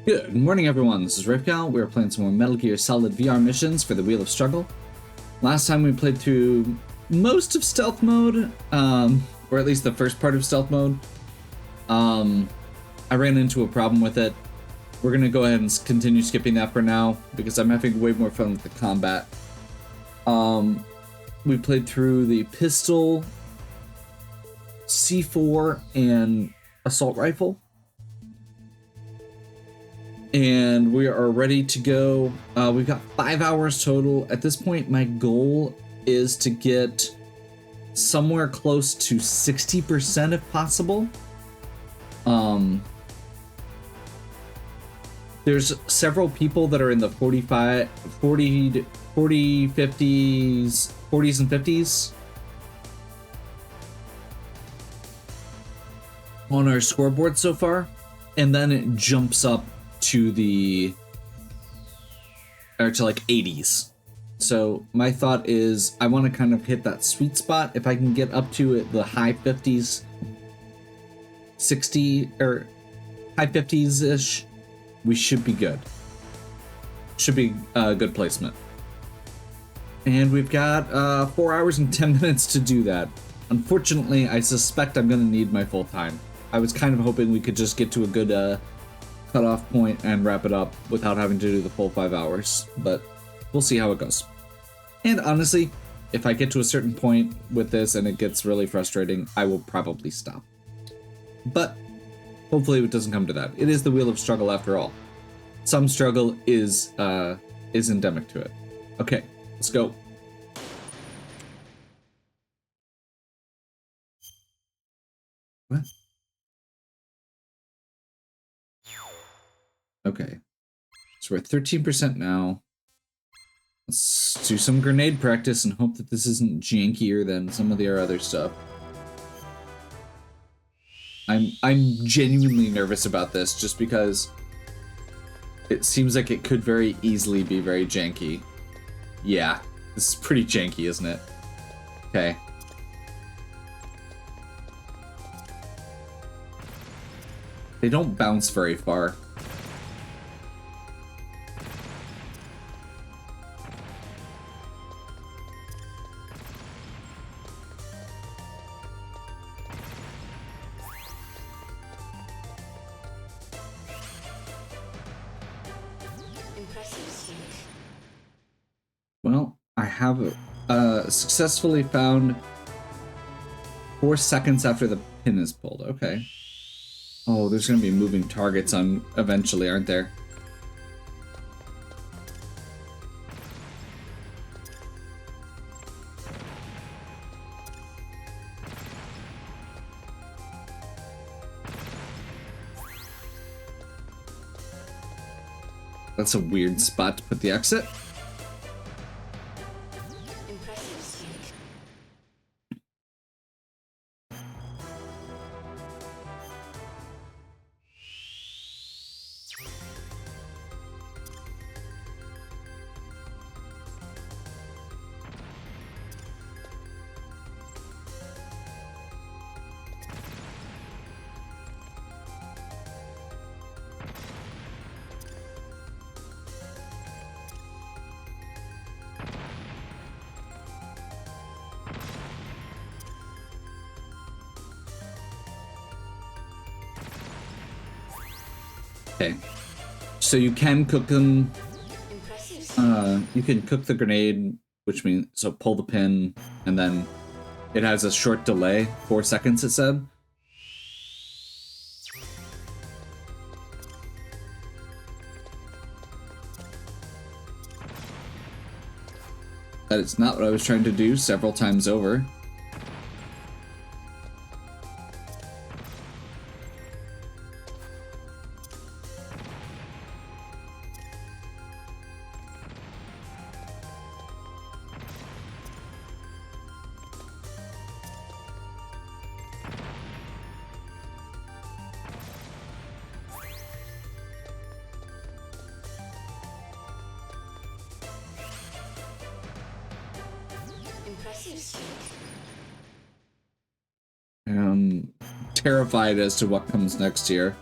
Good morning, everyone. This is Ripcal. We're playing some more Metal Gear Solid VR missions for the Wheel of Struggle. Last time we played through most of stealth mode, or at least the first part of stealth mode. I ran into a problem with it. We're going to go ahead and continue skipping that for now because I'm having way more fun with the combat. We played through the pistol, C4, and assault rifle. And we are ready to go. We've got 5 hours total. At this point, my goal is to get somewhere close to 60% if possible. There's several people that are in the 40, 50s, 40s and 50s on our scoreboard so far. And then it jumps up to like 80s. So my thought is I want to kind of hit that sweet spot. If I can get up to the high 50s, 60 or high 50s ish, we should be good. Should be a good placement. And we've got 4 hours and 10 minutes to do that. Unfortunately, I suspect I'm going to need my full time. I was kind of hoping we could just get to a good cutoff point and wrap it up without having to do the full 5 hours, but we'll see how it goes. And honestly, if I get to a certain point with this and it gets really frustrating, I will probably stop. But hopefully it doesn't come to that. It is the Wheel of Struggle after all. Some struggle is endemic to it. Okay, let's go. What? Okay, so we're at 13% now. Let's do some grenade practice and hope that this isn't jankier than some of the other stuff. I'm genuinely nervous about this just because it seems like it could very easily be very janky. Yeah, this is pretty janky, isn't it? Okay. They don't bounce very far. Well, I have successfully found 4 seconds after the pin is pulled. Okay. Oh, there's going to be moving targets on eventually, aren't there? That's a weird spot to put the exit. Okay, so you can cook them. You can cook the grenade, which means so pull the pin, and then it has a short delay, 4 seconds. It said. That is not what I was trying to do several times over. I'm terrified as to what comes next here.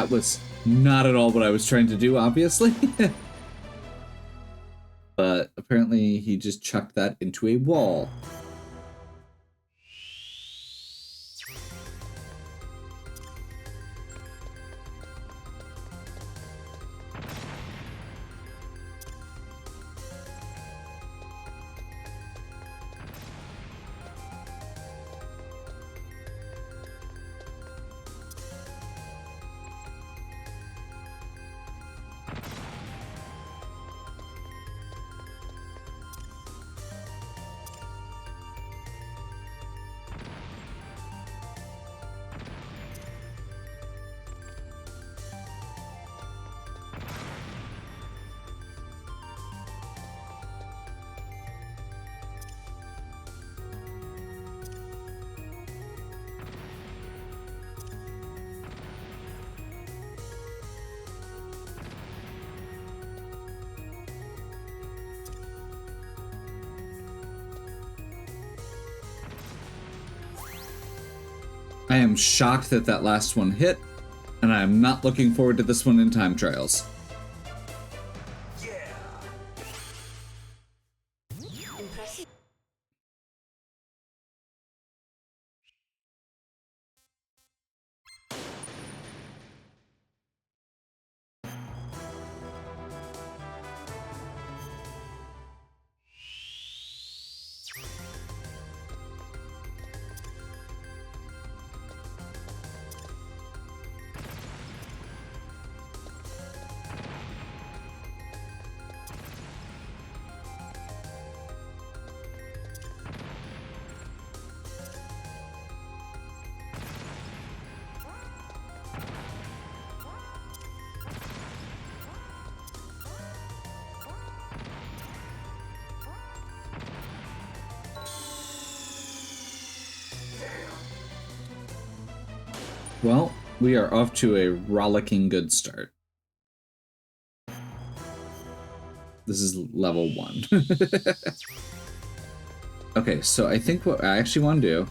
That was not at all what I was trying to do, obviously. But apparently he just chucked that into a wall. I am shocked that that last one hit, and I am not looking forward to this one in time trials. Impressive. Well, we are off to a rollicking good start. This is level 1. Okay, so I think what I actually want to do...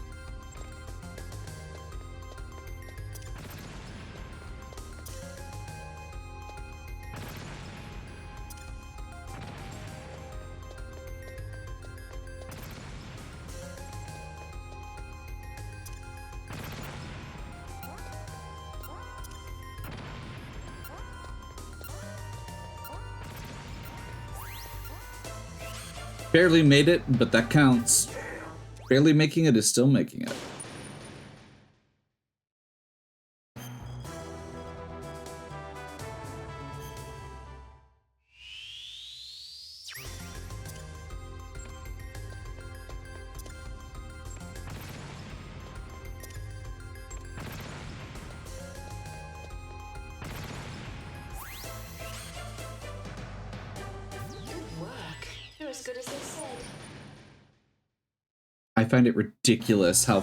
Barely made it, but that counts. Barely making it is still making it. Good work. You're as good as they said. I find it ridiculous how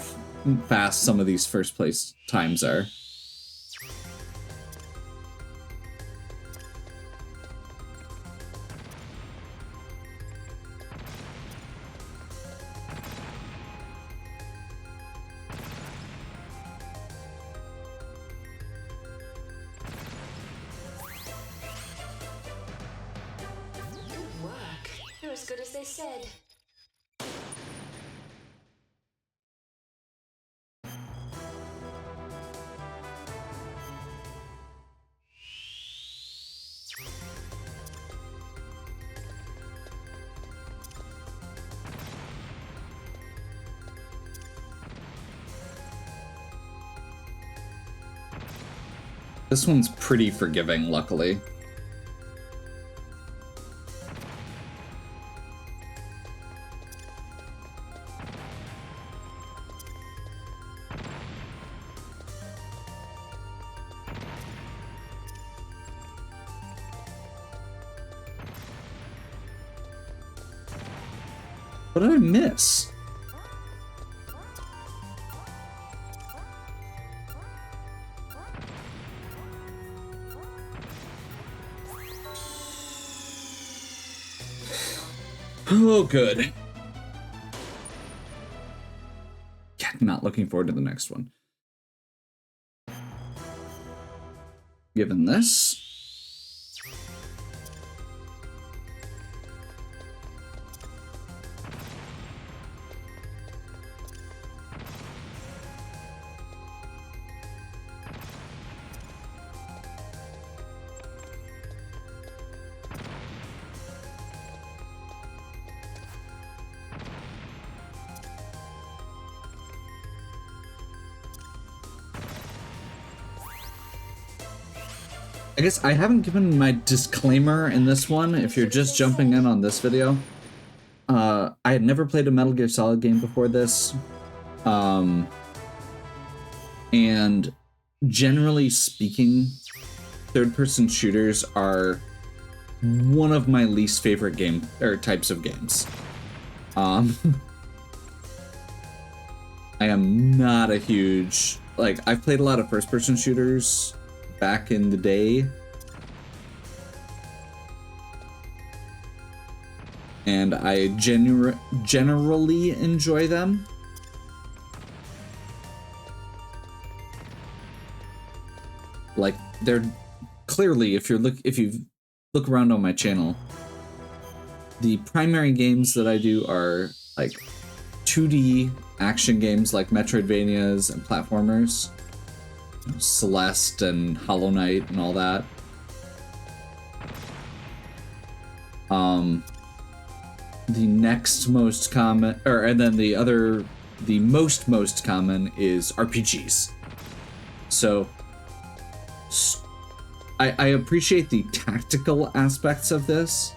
fast some of these first place times are. Good work. You're as good as they said. This one's pretty forgiving, luckily. What did I miss? Oh, good. Yeah, not looking forward to the next one. given this. I guess I haven't given my disclaimer in this one. If you're just jumping in on this video, I had never played a Metal Gear Solid game before this. And generally speaking, third-person shooters are one of my least favorite game or types of games. I am not a huge, like, I've played a lot of first-person shooters back in the day, and I generally enjoy them. Like, they're clearly, if you look around on my channel, the primary games that I do are like 2D action games like Metroidvanias and platformers, Celeste and Hollow Knight and all that. The next most common, and then the most common is RPGs. So I appreciate the tactical aspects of this.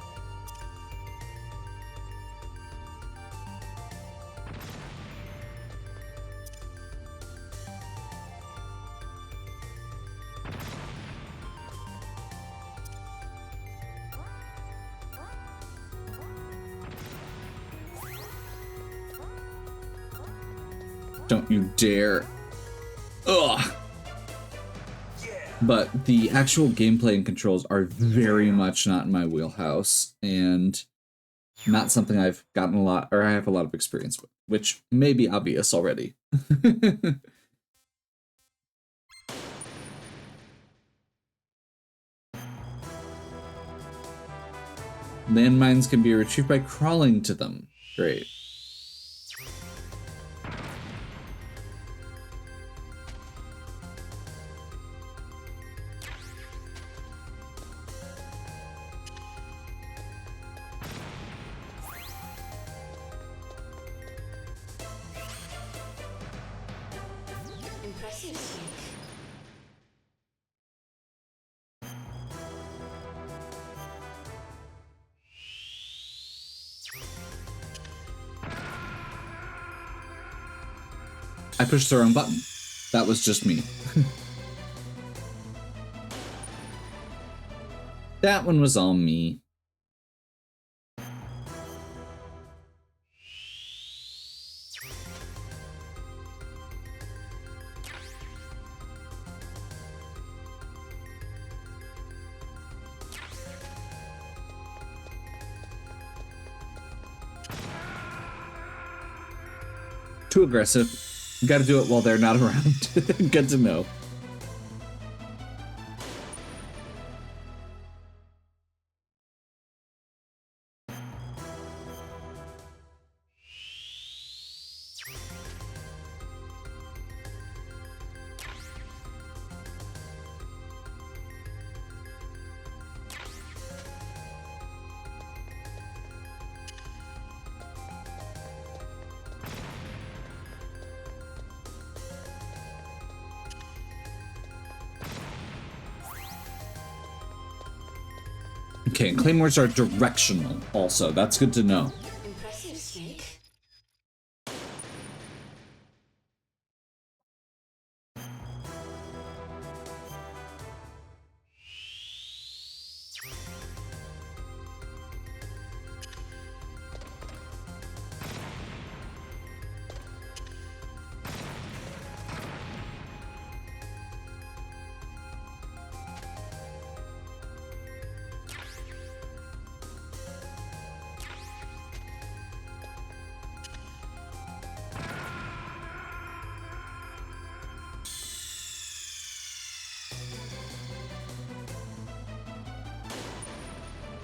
Don't you dare. Ugh. But the actual gameplay and controls are very much not in my wheelhouse, and not something I've gotten a lot, or I have a lot of experience with, which may be obvious already. Landmines can be retrieved by crawling to them. Great. Impressive, Snake. I pushed the wrong button. That was just me. That one was all me. Too aggressive. You gotta do it while they're not around. Good to know. Okay, and claymores are directional also. That's good to know. Impressive, Snake.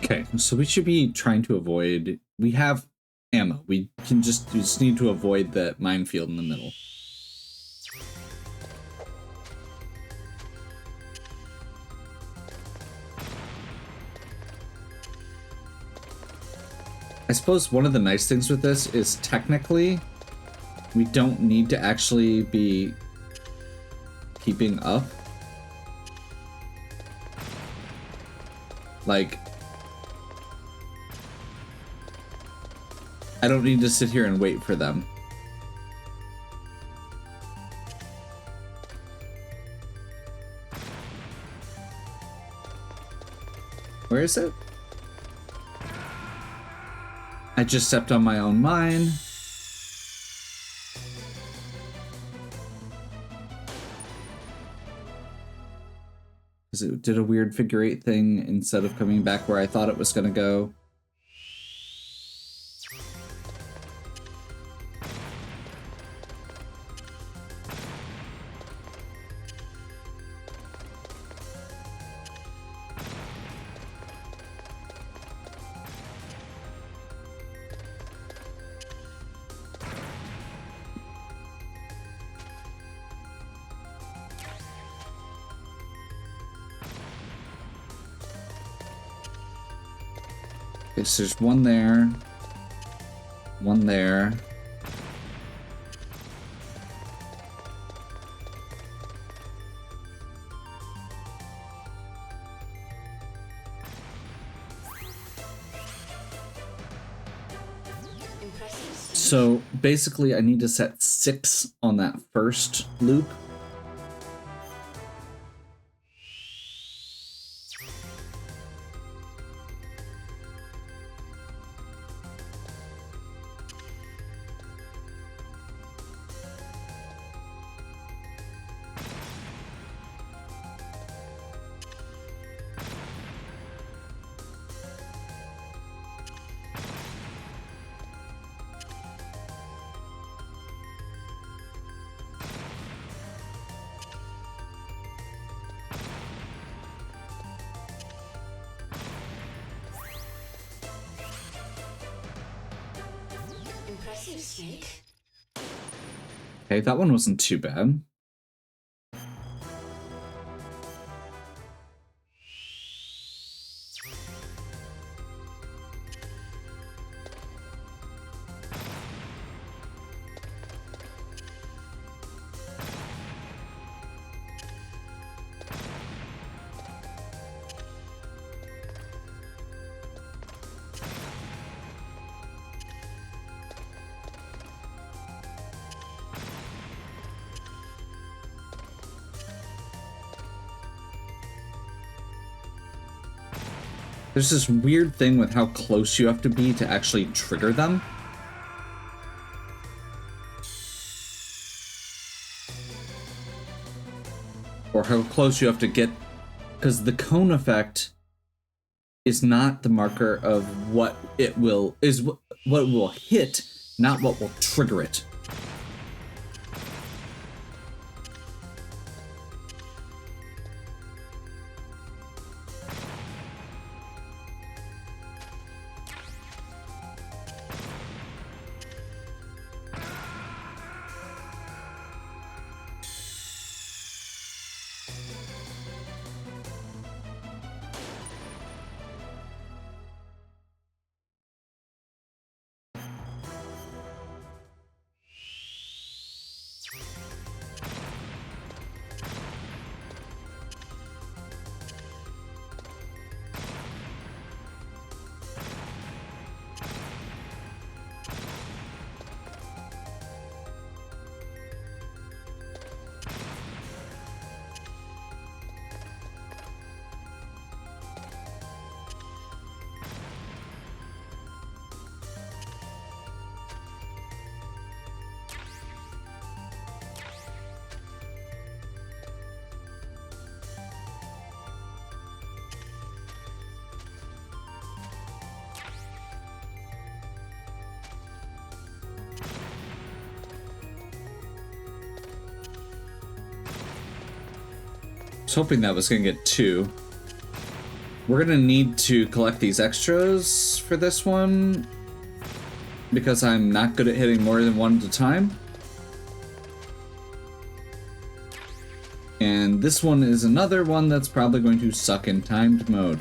Okay, so we should be trying to avoid. We have ammo. We just need to avoid the minefield in the middle. I suppose one of the nice things with this is technically we don't need to actually be keeping up. Like, I don't need to sit here and wait for them. Where is it? I just stepped on my own mine. Because it did a weird figure 8 thing instead of coming back where I thought it was going to go. Okay, so there's one there. One there. So basically I need to set 6 on that first loop. Impressive, Snake. Okay, that one wasn't too bad. There's this weird thing with how close you have to be to actually trigger them. Or how close you have to get, because the cone effect is not the marker of what it will, is what will hit, not what will trigger it. I was hoping that was going to get 2. We're gonna need to collect these extras for this one because I'm not good at hitting more than one at a time. And this one is another one that's probably going to suck in timed mode.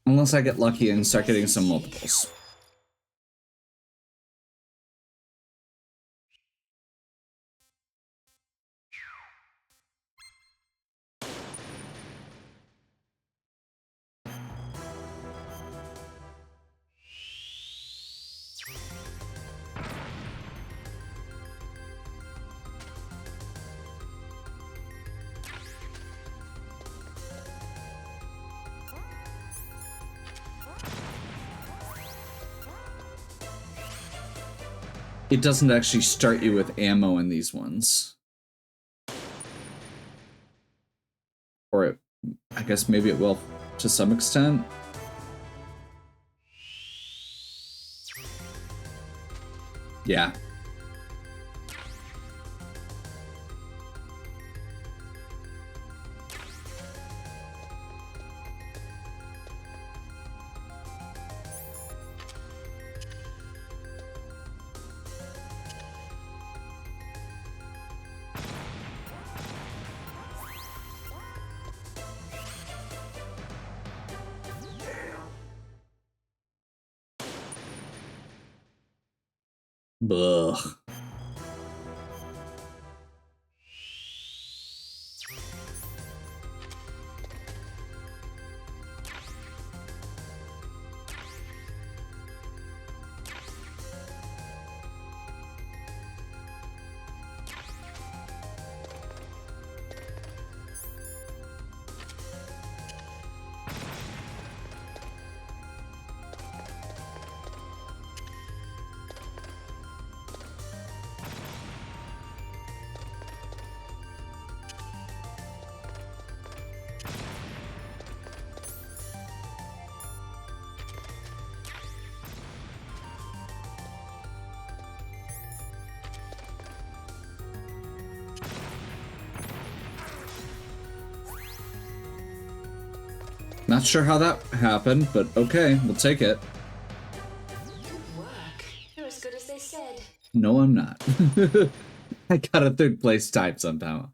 Unless I get lucky and start getting some multiples. It doesn't actually start you with ammo in these ones. Or it, I guess maybe it will to some extent. Yeah. Ugh. Not sure how that happened, but okay, we'll take it. Good work. You're as good as they said. No, I'm not. I got a third place time somehow.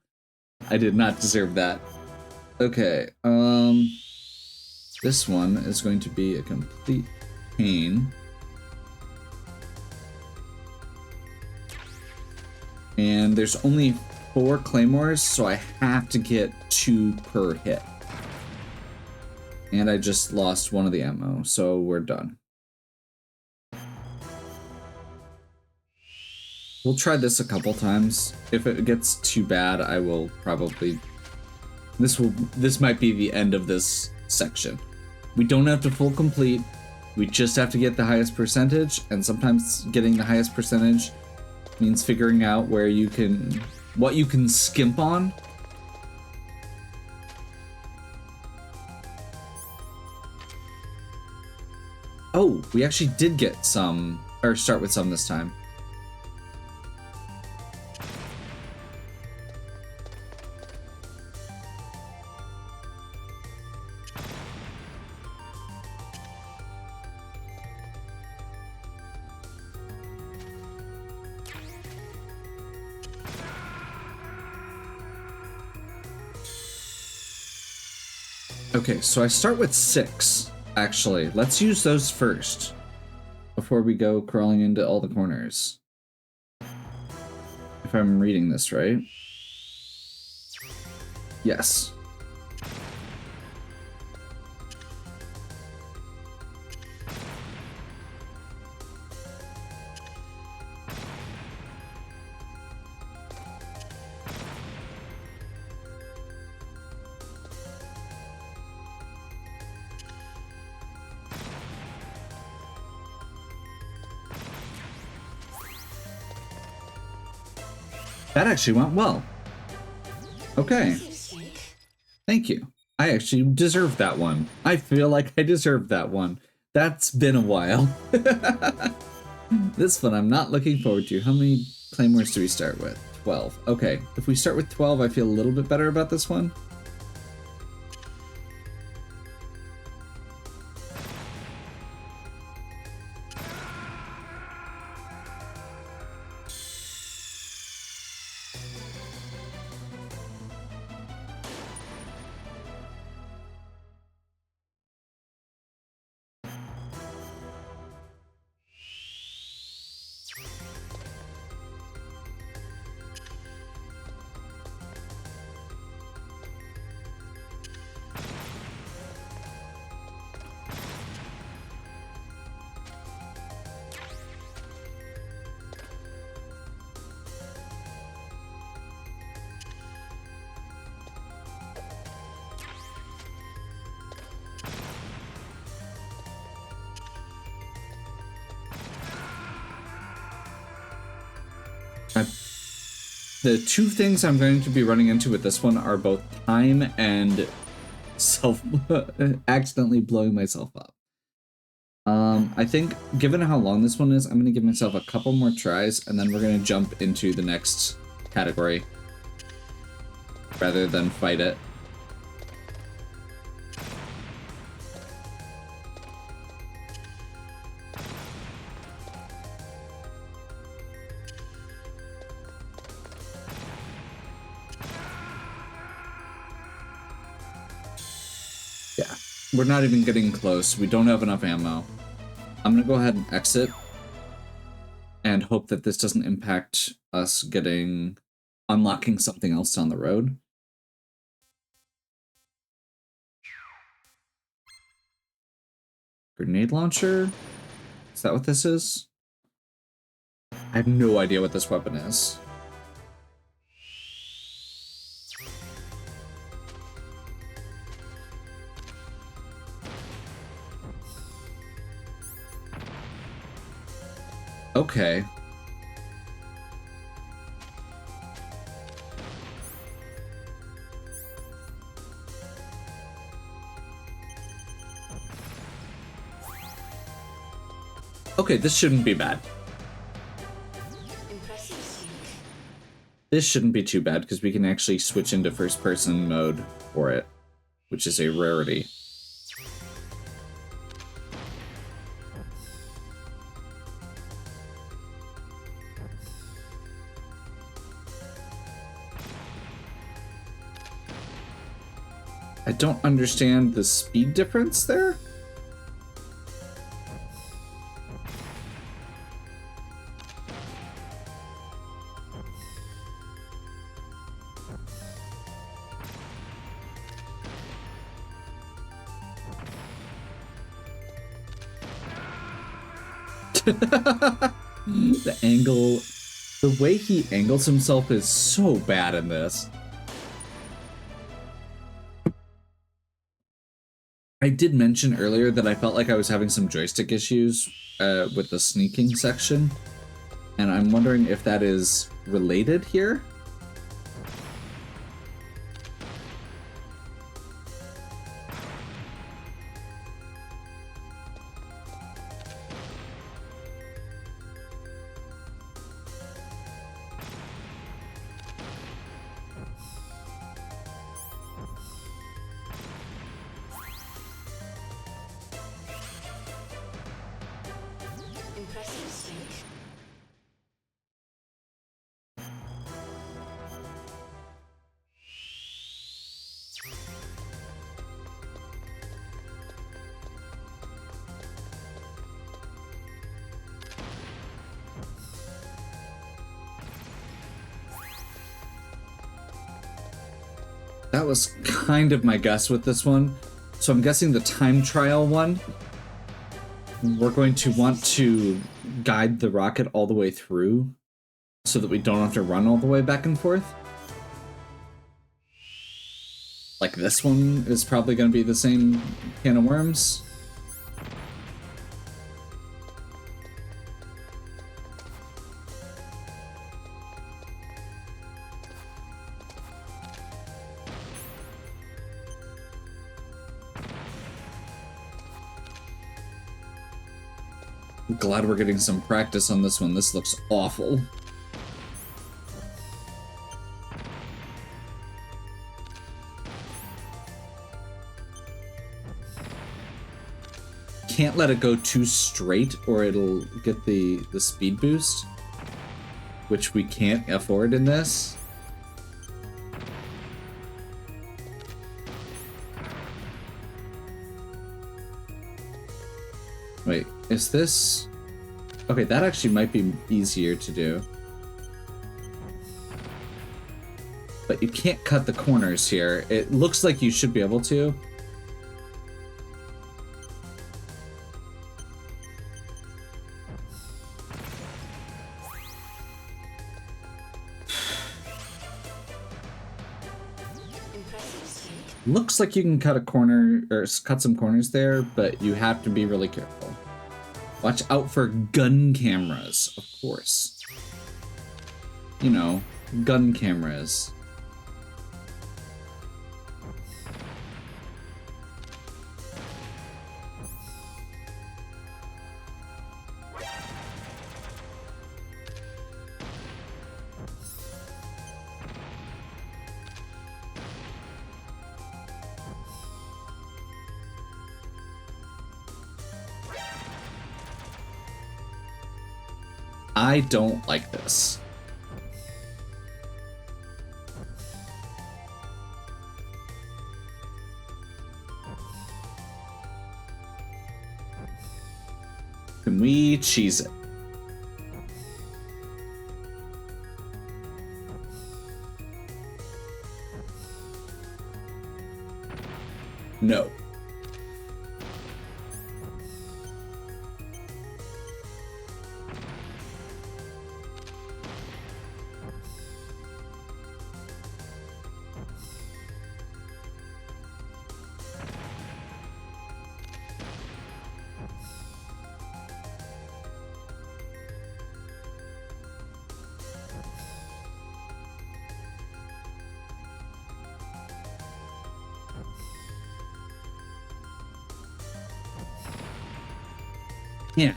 I did not deserve that. Okay, this one is going to be a complete pain. And there's only 4 claymores, so I have to get 2 per hit. And I just lost one of the ammo, so we're done. We'll try this a couple times. If it gets too bad, I will probably... This might be the end of this section. We don't have to full complete. We just have to get the highest percentage, and sometimes getting the highest percentage means figuring out where you can... what you can skimp on. Oh, we actually did get some, or start with some this time. Okay, so I start with 6. Actually, let's use those first before we go crawling into all the corners. If I'm reading this right. Yes. That actually went well. Okay. Impressive, Snake. Thank you. I actually deserve that one. I feel like I deserve that one. That's been a while. This one I'm not looking forward to. How many claymores do we start with? 12. Okay, if we start with 12, I feel a little bit better about this one. The two things I'm going to be running into with this one are both time and accidentally blowing myself up. I think given how long this one is, I'm going to give myself a couple more tries and then we're going to jump into the next category rather than fight it. Yeah, we're not even getting close. We don't have enough ammo. I'm gonna go ahead and exit and hope that this doesn't impact us unlocking something else down the road. Grenade launcher? Is that what this is? I have no idea what this weapon is. Okay. Okay, this shouldn't be bad. Impressive, Snake. This shouldn't be too bad because we can actually switch into first person mode for it, which is a rarity. I don't understand the speed difference there. The angle, the way he angles himself is so bad in this. I did mention earlier that I felt like I was having some joystick issues with the sneaking section, and I'm wondering if that is related here. Impressive, Snake. That was kind of my guess with this one. So I'm guessing the time trial one, we're going to want to guide the rocket all the way through so that we don't have to run all the way back and forth. Like this one is probably going to be the same can of worms. Glad we're getting some practice on this one. This looks awful. Can't let it go too straight or it'll get the speed boost, which we can't afford in this. Wait, is this... Okay, that actually might be easier to do. But you can't cut the corners here. It looks like you should be able to. Looks like you can cut a corner, or cut some corners there, but you have to be really careful. Watch out for gun cameras, of course. You know, gun cameras. I don't like this. Can we cheese it? No. Yeah.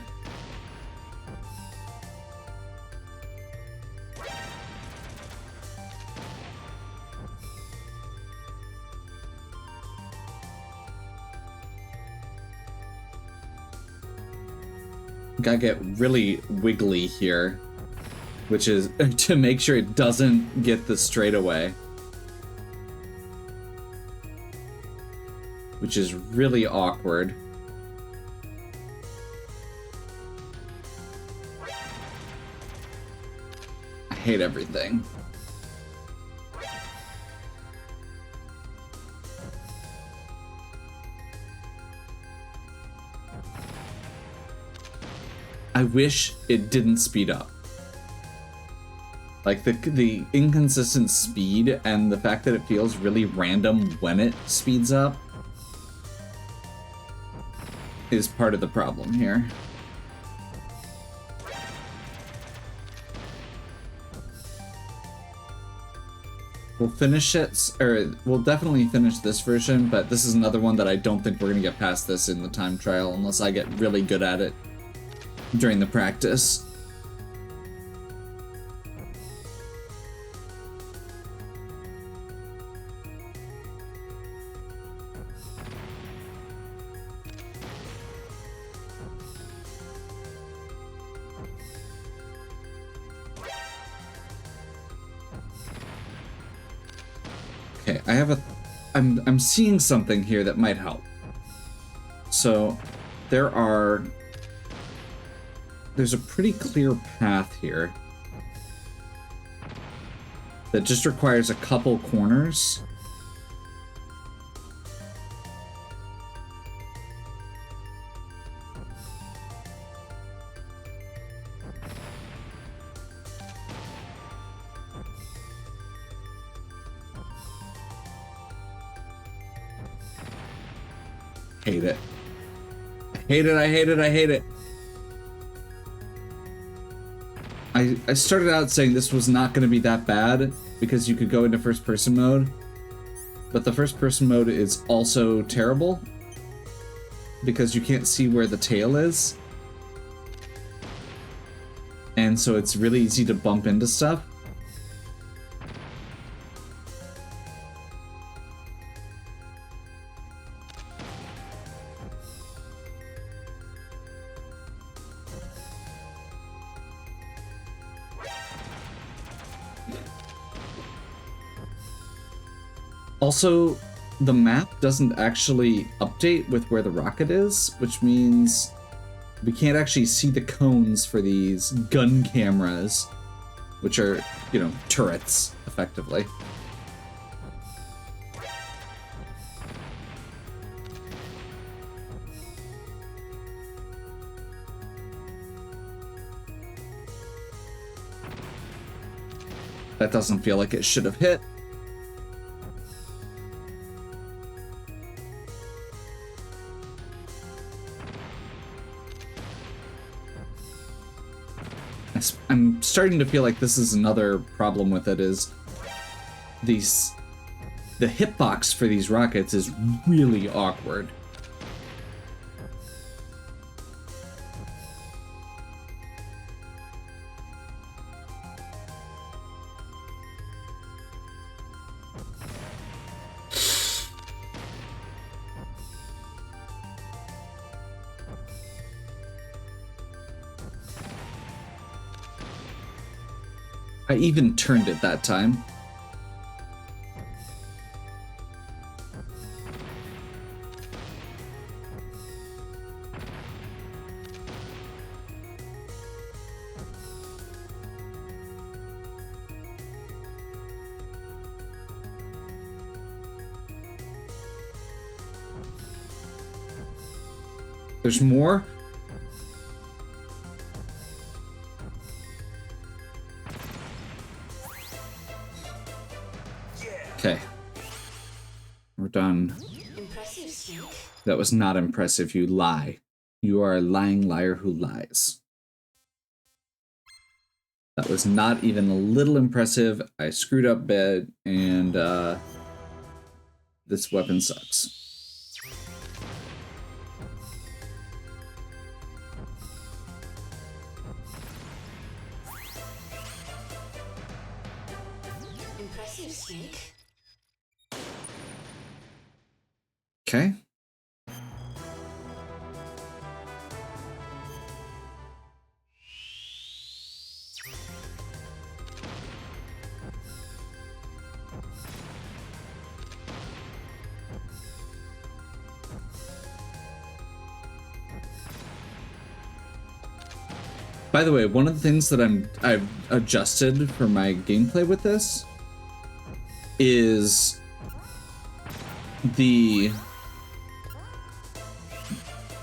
Gotta get really wiggly here, which is to make sure it doesn't get the straightaway, which is really awkward. I hate everything. I wish it didn't speed up. Like the inconsistent speed and the fact that it feels really random when it speeds up is part of the problem here. We'll finish it, or we'll definitely finish this version, but this is another one that I don't think we're gonna get past this in the time trial unless I get really good at it during the practice. Okay, I'm seeing something here that might help. So there's a pretty clear path here that just requires a couple corners. Hate it. I hate it, I hate it, I hate it. I started out saying this was not going to be that bad because you could go into first person mode, but the first person mode is also terrible because you can't see where the tail is. and so it's really easy to bump into stuff. Also, the map doesn't actually update with where the rocket is, which means we can't actually see the cones for these gun cameras, which are, you know, turrets, effectively. That doesn't feel like it should have hit. I'm starting to feel like this is another problem with it, is the hitbox for these rockets is really awkward. I even turned it that time. There's more? Okay. We're done. Impressive, Snake. That was not impressive, you lie. You are a lying liar who lies. That was not even a little impressive. I screwed up bad, and this weapon sucks. Impressive, Snake. Okay. By the way, one of the things that I've adjusted for my gameplay with this is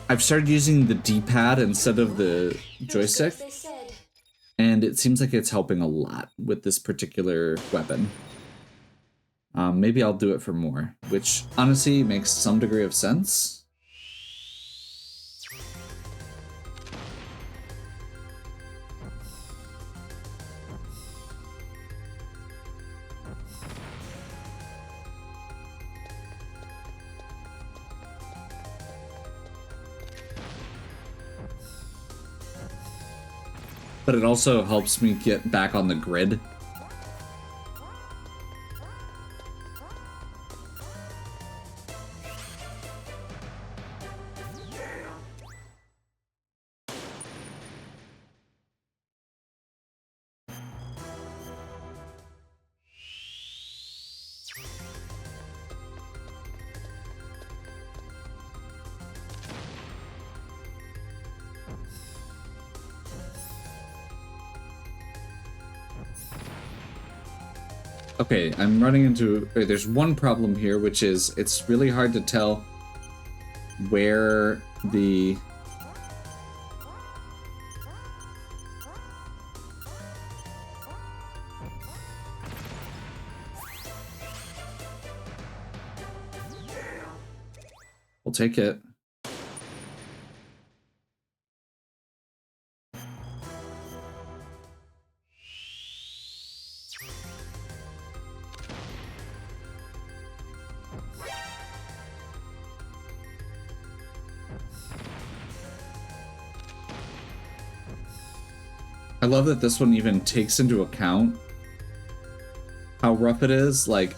I've started using the D-pad instead of the joystick, and it seems like it's helping a lot with this particular weapon. Maybe I'll do it for more, which honestly makes some degree of sense. But it also helps me get back on the grid. Okay, I'm running into... There's one problem here, which is it's really hard to tell where the... We'll take it. I love that this one even takes into account how rough it is. Like,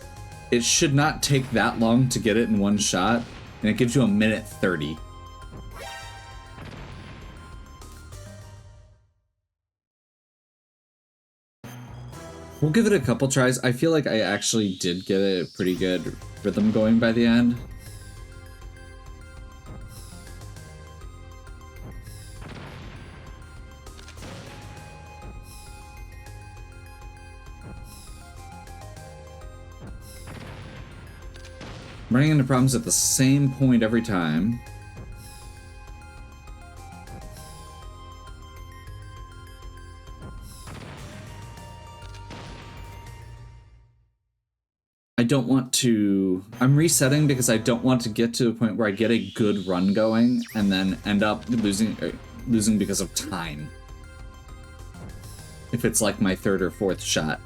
it should not take that long to get it in one shot, and it gives you a minute 30. We'll give it a couple tries. I feel like I actually did get a pretty good rhythm going by the end. Running into problems at the same point every time. I don't want to... I'm resetting because I don't want to get to a point where I get a good run going and then end up losing because of time. If it's like my third or fourth shot.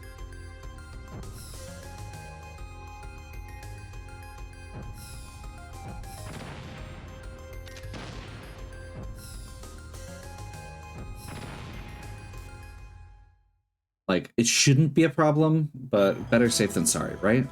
Like, it shouldn't be a problem, but better safe than sorry, right?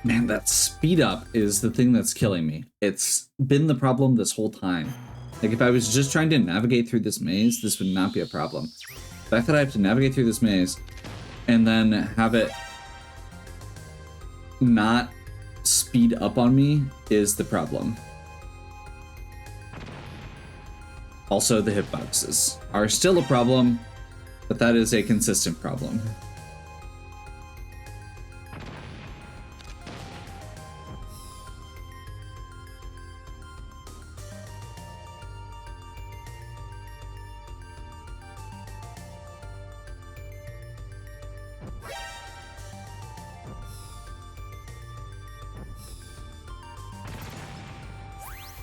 Man, that speed up is the thing that's killing me. It's been the problem this whole time. Like, if I was just trying to navigate through this maze, this would not be a problem. The fact that I have to navigate through this maze and then have it not speed up on me is the problem. Also, the hitboxes are still a problem, but that is a consistent problem.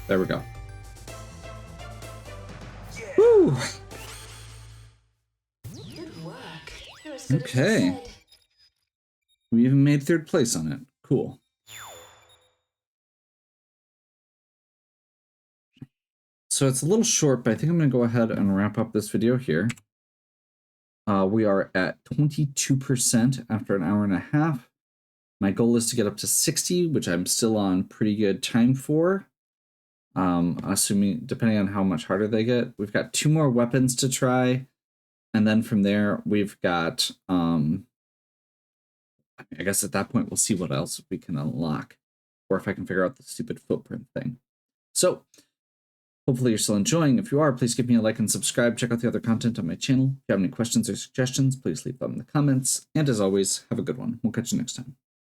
There we go. Yeah. Woo! Good work. You're as good Okay. as you said. We even made third place on it. Cool. So it's a little short, but I think I'm going to go ahead and wrap up this video here. We are at 22% after an hour and a half. My goal is to get up to 60, which I'm still on pretty good time for. Assuming, depending on how much harder they get. We've got 2 more weapons to try. And then from there, we've got, I guess at that point, we'll see what else we can unlock. Or if I can figure out the stupid footprint thing. So, hopefully you're still enjoying. If you are, please give me a like and subscribe. Check out the other content on my channel. If you have any questions or suggestions, please leave them in the comments. And as always, have a good one. We'll catch you next time.